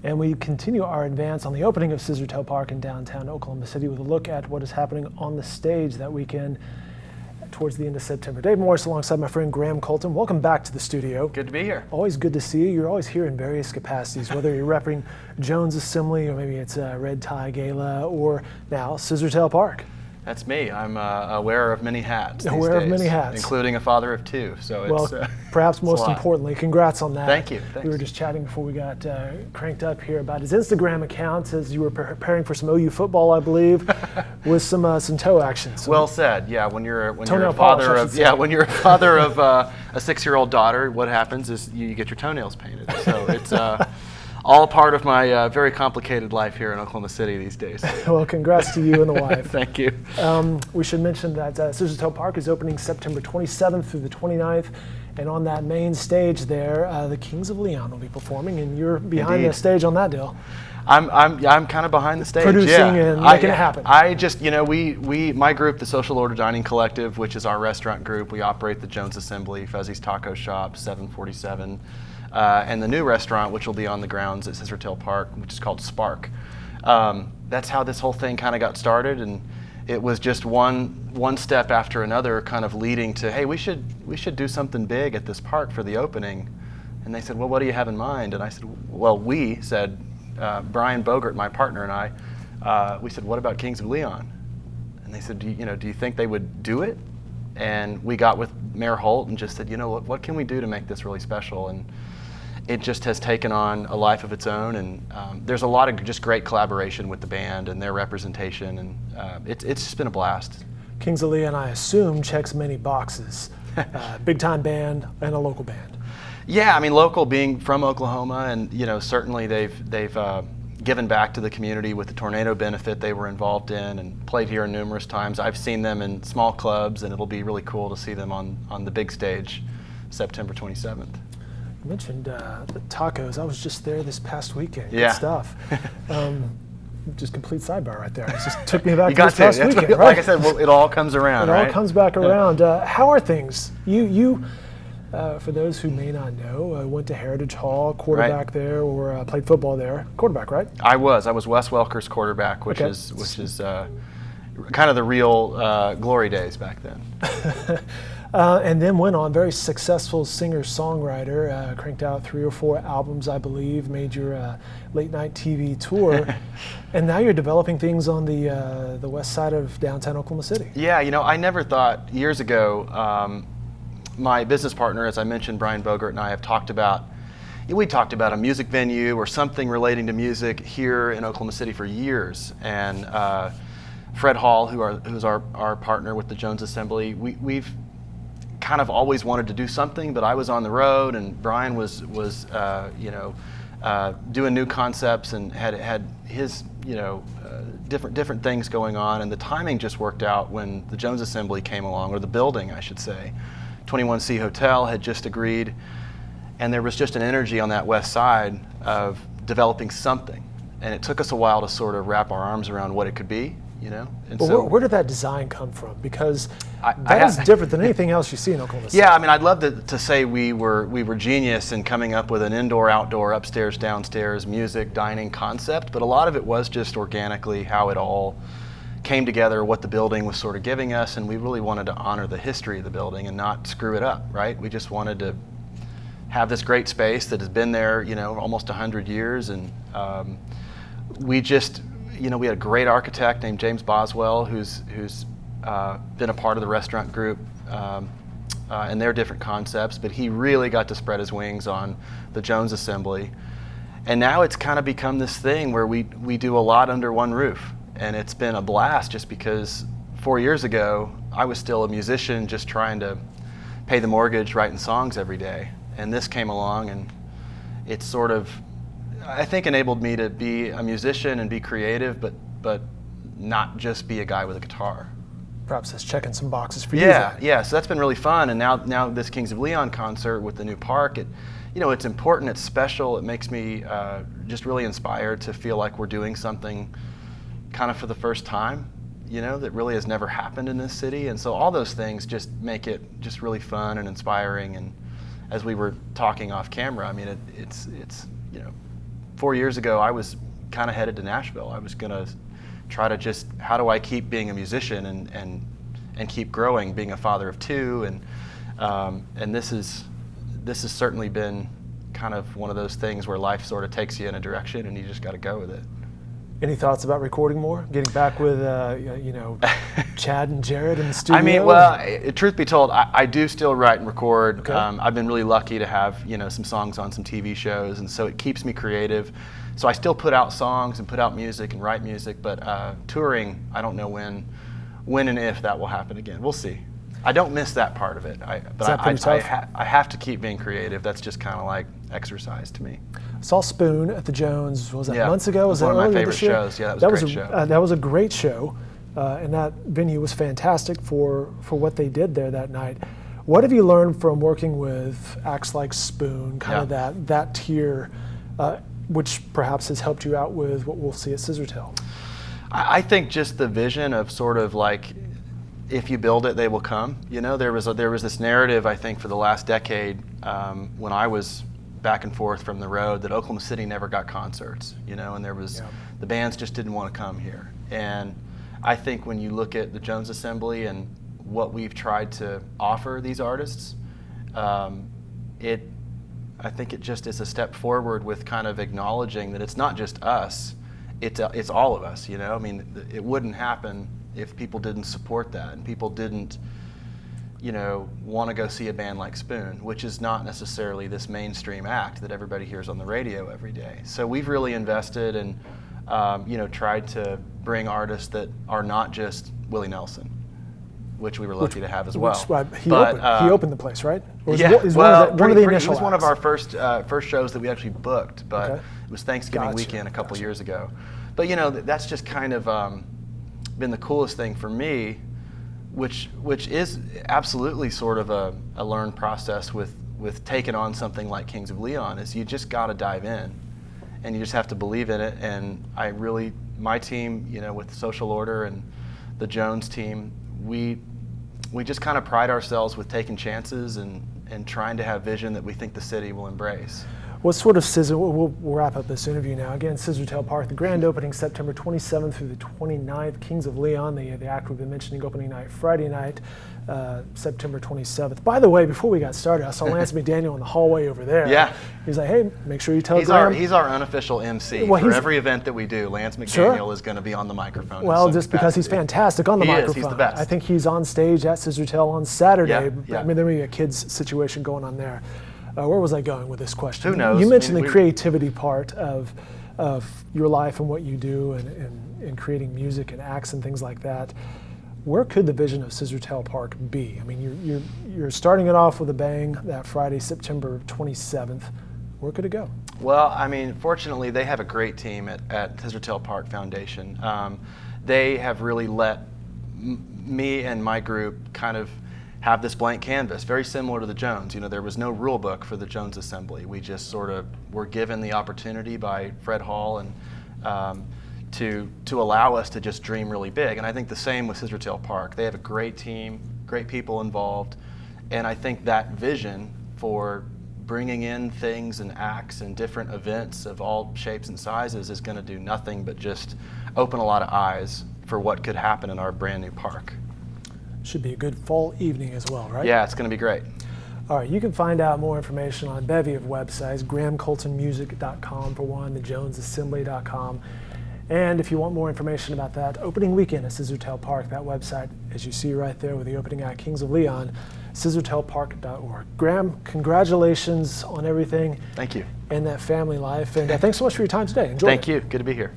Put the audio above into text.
And we continue our advance on the opening of Scissortail Park in downtown Oklahoma City with a look at what is happening on the stage that weekend towards the end of September. Dave Morris alongside my friend Graham Colton. Welcome back to the studio. Good to be here. Always good to see you. You're always here in various capacities, whether you're repping Jones Assembly or maybe it's a Red Tie Gala or now Scissortail Park. That's me. I'm a wearer of many hats these Aware days, of many hats. including a father of two. So well, it's perhaps most importantly, congrats on that. Thank you. We were just chatting before we got cranked up here about his Instagram account as you were preparing for some OU football, I believe, with some toe action. So well said. Yeah, when you're a Toenail father polish, of when you're a father of a 6-year-old daughter, what happens is you get your toenails painted. So it's all part of my very complicated life here in Oklahoma City these days. Well, congrats to you and the wife. Thank you. We should mention that Scissortail Park is opening September 27th through the 29th. And on that main stage there, the Kings of Leon will be performing, and you're behind the stage on that deal. I'm kind of behind the stage, producing and making it happen. I just, my group, the Social Order Dining Collective, which is our restaurant group, we operate the Jones Assembly, Fuzzy's Taco Shop, 747, and the new restaurant, which will be on the grounds at Scissortail Park, which is called Spark. That's how this whole thing kind of got started, and it was just one step after another, kind of leading to, hey, we should do something big at this park for the opening. And they said, well, what do you have in mind? And I said, well, we said. Brian Bogert, my partner, and I, we said, what about Kings of Leon? And they said, do you think they would do it? And we got with Mayor Holt and just said, what can we do to make this really special? And it just has taken on a life of its own, and there's a lot of just great collaboration with the band and their representation, and it's just been a blast. Kings of Leon, I assume, checks many boxes. Big time band and a local band. Yeah, I mean, local, being from Oklahoma, and certainly they've given back to the community with the tornado benefit they were involved in, and played here numerous times. I've seen them in small clubs, and it'll be really cool to see them on the big stage, September 27th. You mentioned the tacos. I was just there this past weekend. Yeah. Good stuff. Just complete sidebar right there. It just took me back you to this past weekend. Right? Like I said, well, it all comes around. It right? all comes back around. How are things? You. For those who may not know, went to Heritage Hall, quarterback there, or played football there. Quarterback, right? I was Wes Welker's quarterback, which is kind of the real glory days back then. And then went on, very successful singer-songwriter, cranked out 3 or 4 albums, I believe, made your late-night TV tour, and now you're developing things on the west side of downtown Oklahoma City. Yeah, I never thought years ago. My business partner, as I mentioned, Brian Bogert, and I have talked about a music venue or something relating to music here in Oklahoma City for years. And Fred Hall, who's our partner with the Jones Assembly, we've kind of always wanted to do something, but I was on the road, and Brian was doing new concepts and had his different things going on, and the timing just worked out when the Jones Assembly came along, or the building, I should say. 21C Hotel had just agreed, and there was just an energy on that west side of developing something, and it took us a while to sort of wrap our arms around what it could be, And well, so, where did that design come from? Because that is different than anything else you see in Oklahoma City. Yeah, I mean, I'd love to say we were genius in coming up with an indoor-outdoor, upstairs, downstairs, music, dining concept, but a lot of it was just organically how it all came together, what the building was sort of giving us, and we really wanted to honor the history of the building and not screw it up, right? We just wanted to have this great space that has been there, almost 100 years, and we just, we had a great architect named James Boswell who's been a part of the restaurant group and their different concepts, but he really got to spread his wings on the Jones Assembly, and now it's kind of become this thing where we do a lot under one roof. And it's been a blast just because 4 years ago, I was still a musician just trying to pay the mortgage, writing songs every day. And this came along, and it sort of, I think, enabled me to be a musician and be creative, but not just be a guy with a guitar. Perhaps that's checking some boxes for you. Yeah, so that's been really fun. And now this Kings of Leon concert with the new park, it's important, it's special, it makes me just really inspired to feel like we're doing something kind of for the first time, that really has never happened in this city. And so all those things just make it just really fun and inspiring. And as we were talking off camera, I mean, it's 4 years ago, I was kind of headed to Nashville. I was going to try to just, how do I keep being a musician and keep growing, being a father of two, and this has certainly been kind of one of those things where life sort of takes you in a direction and you just got to go with it. Any thoughts about recording more? Getting back with, Chad and Jared in the studio? I mean, well, truth be told, I do still write and record. Okay. I've been really lucky to have, some songs on some TV shows, and so it keeps me creative. So I still put out songs and put out music and write music, but touring, I don't know when and if that will happen again. We'll see. I don't miss that part of it. But I have to keep being creative. That's just kind of like exercise to me. Saw Spoon at the Jones. Was that months ago? Was that one of my favorite shows? Yeah, that was a great show. That was a great show, and that venue was fantastic for what they did there that night. What have you learned from working with acts like Spoon, kind of that tier, which perhaps has helped you out with what we'll see at Scissortail? I think just the vision of sort of like, if you build it, they will come. There was this narrative, I think, for the last decade when I was back and forth from the road, that Oklahoma City never got concerts, and there was the bands just didn't want to come here. And I think when you look at the Jones Assembly and what we've tried to offer these artists, I think it just is a step forward with kind of acknowledging that it's not just us, it's all of us. I mean, it wouldn't happen if people didn't support that and people didn't want to go see a band like Spoon, which is not necessarily this mainstream act that everybody hears on the radio every day. So we've really invested and tried to bring artists that are not just Willie Nelson, which we were lucky to have as well. He opened the place, right? He was one of our first shows that we actually booked, but it was Thanksgiving weekend a couple years ago. But that's just kind of been the coolest thing for me, which is absolutely sort of a learned process with taking on something like Kings of Leon, is you just got to dive in and you just have to believe in it. And my team, with Social Order and the Jones team, we just kind of pride ourselves with taking chances and trying to have vision that we think the city will embrace. What sort of we'll wrap up this interview now. Again, Scissortail Park, the grand opening September 27th through the 29th. Kings of Leon, the act we've been mentioning, opening night Friday night, September 27th. By the way, before we got started, I saw Lance McDaniel in the hallway over there. Yeah. He's like, hey, make sure you tell Graham. He's our unofficial MC. For every event that we do, Lance McDaniel is going to be on the microphone. Well, just because he's fantastic on the microphone. He's the best. I think he's on stage at Scissortail on Saturday. Yeah. I mean, there may be a kids situation going on there. Where was I going with this question? Who knows? You mentioned the creativity part of your life and what you do and creating music and acts and things like that. Where could the vision of Scissortail Park be? I mean, you're starting it off with a bang that Friday, September 27th. Where could it go? Well, I mean, fortunately, they have a great team at Scissortail Park Foundation. They have really let me and my group kind of have this blank canvas, very similar to the Jones. There was no rule book for the Jones Assembly. We just sort of were given the opportunity by Fred Hall and to allow us to just dream really big. And I think the same with Scissortail Park. They have a great team, great people involved, and I think that vision for bringing in things and acts and different events of all shapes and sizes is going to do nothing but just open a lot of eyes for what could happen in our brand new park. Should be a good fall evening as well, right? Yeah, it's going to be great. All right, you can find out more information on a bevy of websites, GrahamColtonMusic.com for one, thejonesassembly.com. And if you want more information about that, opening weekend at Scissortail Park, that website, as you see right there with the opening act, Kings of Leon, scissortailpark.org. Graham, congratulations on everything. Thank you. And that family life. And thanks so much for your time today. Enjoy. Thank you. Good to be here.